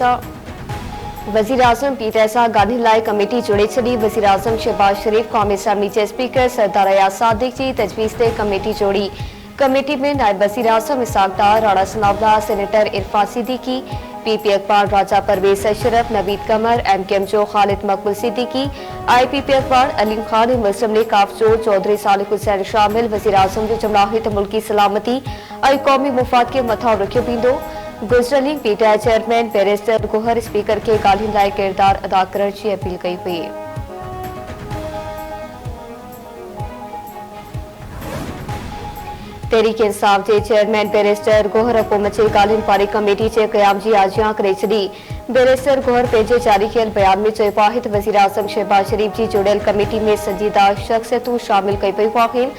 सां वज़ीर आज़म पीटीआई गांधी लाइ कमेटी जुड़े छॾी। वज़ीर आज़म शहबाज शरीफ क़ौमी असम्बली जे स्पीकर सरदार अयाज सादिक जी तजवीज़ ते कमेटी जोड़ी। कमेटी में नायब वज़ीर आज़म इसहाक डार, राणा सनाउल्लाह, सेनेटर इरफान सिद्दीकी, पीपी अखबार राजा परवेज अशरफ, नवीद कमर, एमकेएम जो खालिद मकबूल सिद्दीकी, आईपीपी अखबार अलीम खान, मुस्लिम लीग काफ जो चौधरी सालिक हुसैन शामिल। वज़ीर आज़म जो चमड़ाहित मुल्की सलामती और कौमी मुफाद के मथां रखियो वेंदो। गुज़िरियल PTI chairman barrister Gohar speaker के ॻाल्हियुनि लाइ किरदार अदा करण की अपील कई हुई। तहरीक इंसाफ के चेयरमैन बैरिस्टर गोहर हुकूमत जे ॻाल्हियुनि वारी कमेटी जे क़याम की आजियां करे छॾी। बैरिस्टर गोहर पंहिंजे जारी कयल बयान में चयो आहे त वज़ीर आज़म शहबाज शरीफ जी जुड़ियल कमेटी में संजीदा शख़्सियतूं शामिल कई पयूं आहिनि।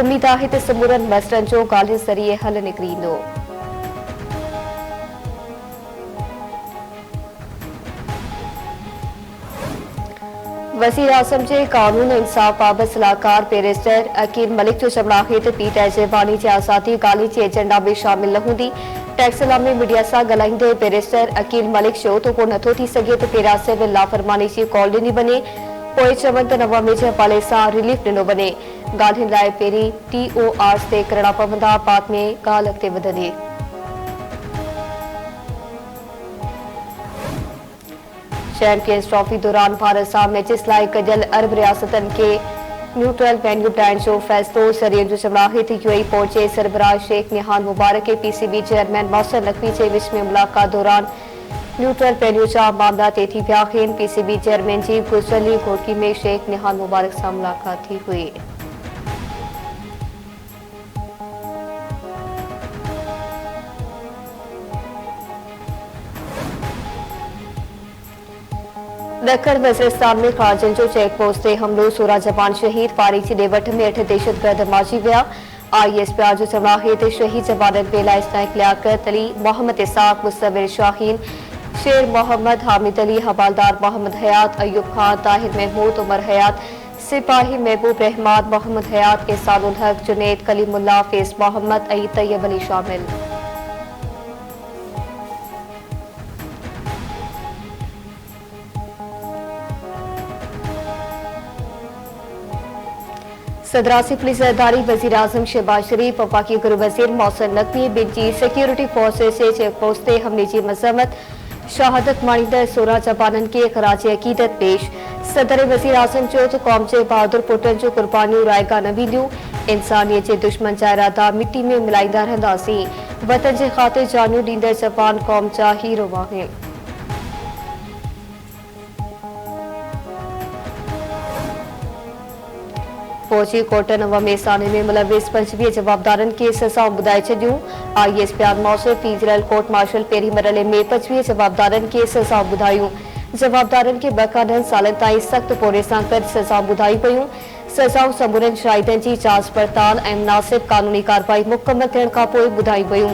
उम्मीद आहे त समूरनि मसइलनि जो ॻाल्हियुनि ज़रिए हल निकिरी ईंदो। वज़ीर आज़म के कानून इंसाफ बाबत सलाहकार बैरिस्टर अकील मलिक जो चवणु आहे त पीटीआई जे बानी जी आज़ादी ॻाल्हि जे एजेंडा में शामिल न हूंदी। टैक्सला में मीडिया सां ॻाल्हाईंदे बैरिस्टर अकील मलिक चयो त को नथो थी सघे त पहिरियां सिविल लाफ़रमानी जी कॉल ॾिनी वञे, पोइ चवनि त नवामे जे हवाले सां रिलीफ ॾिनो वञे। ॻाल्हियुनि लाइ पहिरीं TORs ते करणा पवंदा, बाद में ॻाल्हि अॻिते वधंदी। चैंपियंस ट्रॉफी दौरान भारत सां मैचिस लाइ कढियल अरब रियासतनि के न्यूट्रल वेन्यू ठाहिण जो फ़ैसिलो। सरियन जो चवणु आहे त UAE पहुचे सरबराह शेख निहान मुबारक के PCB चेयरमैन मोहसिन नकवी जे विच में मुलाक़ात दौरान न्यूट्रल वेन्यू जा मामला ते थी विया आहिनि। PCB चेयरमैन जी गुज़िरियल घोटकी में शेख निहान मुबारक सां मुलाक़ात थी हुई। दखण वज़ीरिस्तान में ख़ारजनि जो चेक पोस्ट ते हमलो, 16 जवान शहीद। पारी जी ॾेवठ में 8 दहशतगर्द मारिजी विया। ISPR जो चवणु आहे त शहीद जवाननि में लाइस नाइक लियाकत अली, मोहम्मद इसाक, मुस्तविर शाहीन, शेर मोहम्मद, हामिद अली, हवालदार मोहम्मद हयात, अयूब खान, ताहिर महमूद, उमर हयात, सिपाही महबूब रहमान, मोहम्मद हयात, एहसानुल हक, जुनैद कलीमुल्लाह, फैज़ मोहम्मद ऐं तैयब अली शामिल। सदरासी पुलिस अधिकारी वज़ीर आज़म शहबाज शरीफ, वफाकी गुरु वज़ीर मोहसिन नकवी बिन जी सिक्योरिटी फोर्सेस जे चेक पोस्ट ते हमले की मज़म्मत। शहादत माणींदड़ 16 जवाननि के ख़राज अक़ीदत पेश। सदर वज़ीर आज़म चयो त क़ौम जे बहादुर पुटनि जूं कुर्बानियूं रायगा न वेंदियूं। इंसानियत जे दुश्मन जा इरादा मिट्टी में मिलाईंदा रहंदासीं। वतन जे ख़ातिर जानियूं ॾींदड़ जवान क़ौम जा हीरो आहिनि। फौजी कोर्ट नवमे साने में मुलविस 25 जवाबदारनि के सज़ाऊं ॿुधाए छॾियूं। ISPR मौसूफ़ फ़ेडरल कोर्ट मार्शल पहिरीं मरहले में 25 जवाबदारनि के सज़ाऊं ॿुधायूं। जवाबदारनि के 2 खां 10 सालनि ताईं सख़्त पोरे सां गॾु सज़ाऊं ॿुधायूं पयूं। सज़ाऊं समूरनि शाहिदनि जी जांच पड़ताल ऐं मुनासिब कानूनी कार्रवाई मुकमल थियण खां पोइ ॿुधायूं पयूं।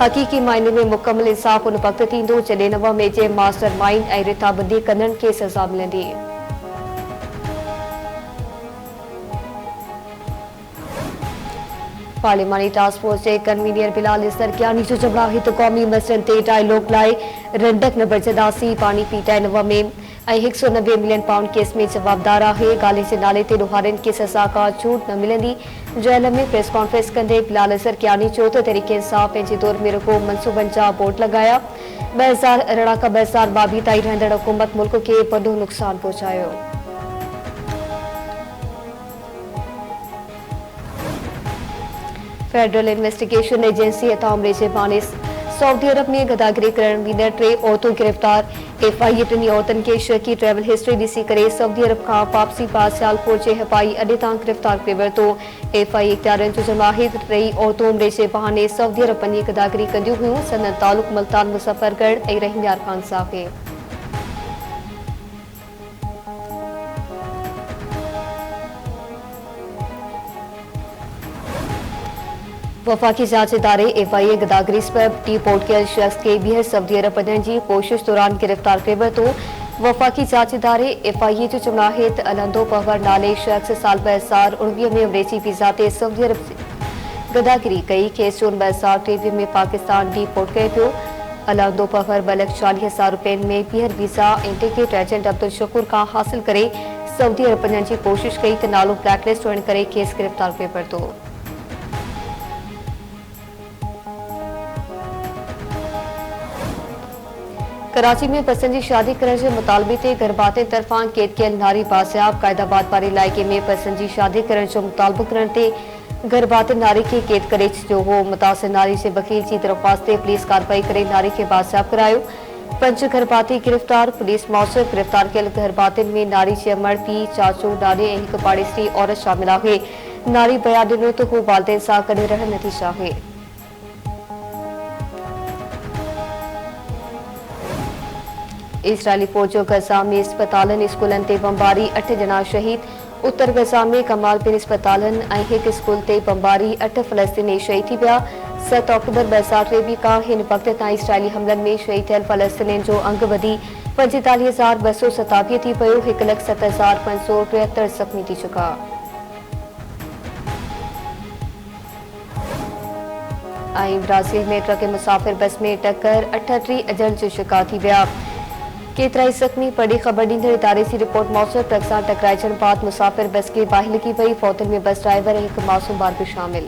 हक़ीक़ी मायने में मुकमल इंसाफ़ उन वक़्तु थींदो जॾहिं नवमे जे मास्टर माइंड ऐं रिथाबंदी कंदड़नि खे सज़ा मिलंदी। पार्लिमानी टास्क फोर्स के कन्वीनियर बिलाल सरकियानी जो चवणु आहे त क़ौमी मसइलनि ते डायलॉग लाइ रंडक न बरजंदासीं। पानी पीटाए नवमे ऐं 190 मिलियन पाउंड केस में जवाबदार आहे। ॻाल्हि जे नाले ते ॾोहारियुनि खे सज़ा खां छूट न मिलंदी। जेल में प्रेस कॉन्फ्रेंस कंदे बिलाल सरकियानी चयो त तहरीक इंसाफ पंहिंजे दौर में रुगो मनसूबनि जा बोर्ड लॻाया। 2018 खां 2022 ताईं रहंदड़ हुकूमत मुल्क खे वॾो नुक़सान पहुचायो। फेडरल इन्वेस्टिगेशन एजेंसी अता हमले जे बहाने सऊदी अरब में गदागिरी करण वींदड़ 3 औरतूं गिरफ़्तार। FIA 3 औरतुनि खे शकी ट्रैवल हिस्ट्री ॾिसी करे सऊदी अरब खां वापसी पास सियालकोट जे हवाई अॾे तां गिरफ़्तार करे वरितो। FIA इख़्तियारनि जो चवणु आहे त 3 औरतूं हमले जे बहाने सऊदी अरब वञी गदागिरी कंदियूं हुयूं। संदनि तालुक़ मुल्तान, मुज़फ़रगढ़ ऐं रहीम यार ख़ान सां आहे। वफाकी जांच इदारे FIA गदागिरी सबब डिपोर्ट कयल शख्स के ॿीहर सऊदी अरब वञण जी कोशिश दौरान गिरफ़्तार करे वरितो। वफाकी जांच इदारे FIA जो चवणु आहे त अलंदो पवर नाले शख्स साल 2019 में अंग्रेजी वीज़ा ते सऊदी अरब गदागिरी कई। खेसि जून 2023 में पाकिस्तान डिपोर्ट कयो पियो। अला दोपहर बलग 40,000 रुपए में पीहर visa integrate agent Abdul Shakoor का हासिल करे सऊदी अरब वञण जी कोशिश कई त नालो ब्लैकलिस्ट हुअण करे केस गिरफ्तार कयो पियो। कराची में पसंद जी शादी करण के मुतालबे ते गरबाते तरफा कैद कयल नारी बासियाब। कायदाबाद वारे इलाइके में पसंद जी शादी करण जो मुतालबो करण ते गरबाते नारी के कैद करे छॾियो हो। मुतासिर नारी से वकील की दरख्वास्त ते पुलिस कार्रवाई करे नारी के बासियाब करायो। 5 गरबाती गिरफ्तार। पुलिस मौसूल गिरफ्तार कयल गरबातिन में नारी जे अमड़ पी चाचो ॾाॾे ऐं हिक पाड़ेसरी औरत शामिल आहे। नारी बयान ॾिनो त हू वालदेन सां गॾु रहण नथी चाहे। इजरायली फौज जो गजा में अस्पतालन स्कूलन ते बमबारी 8 ॼणा शहीद। उत्तर गजा में कमाल पिन अस्पतालन ऐं हिक स्कूल ते बमबारी 8 फलस्तीनी शहीद थी पिया। 7 अक्टूबर 2023 खां हिन वक़्त ताईं इजरायली हमलनि में शहीद थियल फलस्तीनियुनि जो अंग वधी 45,227 थी पियो। 1,07,573 ज़ख़्मी थी चुका। ऐं ब्राज़ील में ट्रक मुसाफ़िर बस में टक्कर 38 अजल जो शिकार थी विया। केतिराई ज़ख़्मी। बड़ी ख़बर ॾींदड़ इदारे जी रिपोर्ट मौसूल। ट्रक सां टकराइजण बाद मुसाफ़िर बस खे बाहि लॻी वई। फौतन में बस ड्राइवर ऐं हिक मासूम ॿार बि शामिल।